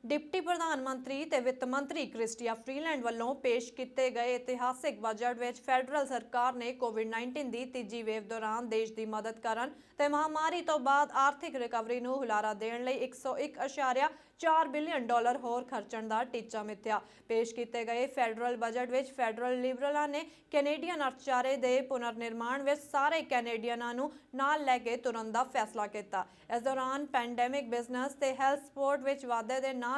Deputy प्रधान मंत्री ते वित्त मंत्री क्रिस्टिया फ्रीलैंड वालों पेश किए गए इतिहासिक बजट विच फेडरल सरकार ने कोविड-19 की तीजी वेव दौरान देश की मदद करन ते महामारी तो बाद आर्थिक रिकवरी नूं हुलारा देण लई 101.4 बिलियन डॉलर होर खर्चण दा टीचा मिथ्या। पेश किए गए फेडरल बजट विच फेडरल लिबरलां ने कैनेडियन अर्थचारे दे पुनर्निर्माण विच सारे कैनेडियनां नूं नाल लैके तुरन दा फैसला किया। इस दौरान पैंडेमिक बिजनेस ते हैल्थ सपोर्ट विच वाधे दे नाल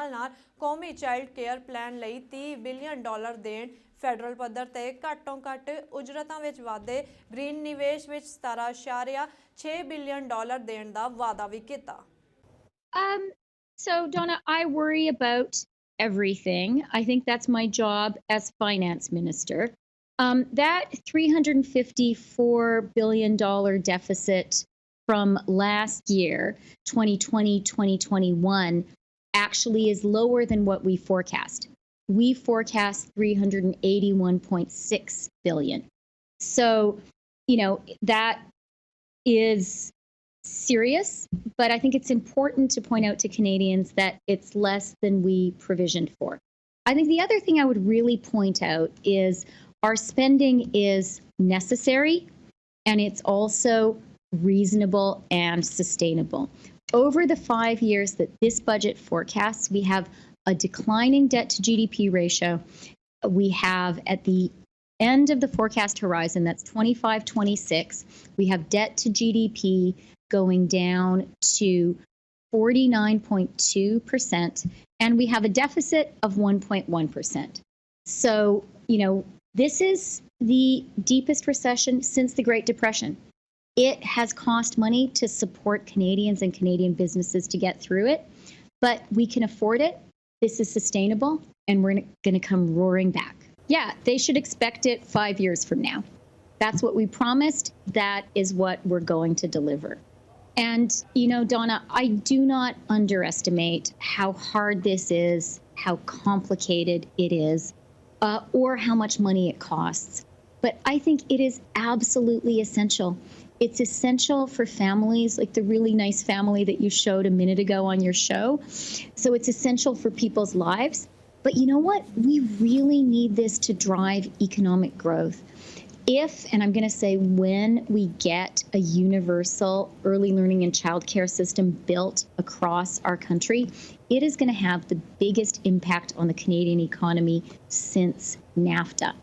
कौमी चाइल्ड केयर प्लान लई 30 बिलियन डॉलर देण, फेडरल पद्धर ते घट्टों घट्ट उजरतां विच वाधे, ग्रीन निवेश विच 17.6 बिलियन डॉलर देण दा वादा भी कीता। So Donna, I worry about everything. I think that's my job as finance minister. That $354 billion deficit from last year, 2020, 2021, actually is lower than what we forecast. We forecast 381.6 billion. So, that is serious, but I think it's important to point out to Canadians that it's less than we provisioned for. I think the other thing I would really point out is our spending is necessary and it's also reasonable and sustainable. Over the 5 years that this budget forecasts, we have a declining debt to GDP ratio. We have at the end of the forecast horizon, that's 25-26, we have debt to GDP going down to 49.2%, and we have a deficit of 1.1%. So, this is the deepest recession since the Great Depression. It has cost money to support Canadians and Canadian businesses to get through it, but we can afford it. This is sustainable, and we're going to come roaring back. Yeah, they should expect it 5 years from now. That's what we promised. That is what we're going to deliver. And, Donna, I do not underestimate how hard this is, how complicated it is, or how much money it costs. But I think it is absolutely essential. It's essential for families, like the really nice family that you showed a minute ago on your show. So it's essential for people's lives. But you know what? We really need this to drive economic growth. If, and I'm going to say when, we get a universal early learning and childcare system built across our country, it is going to have the biggest impact on the Canadian economy since NAFTA.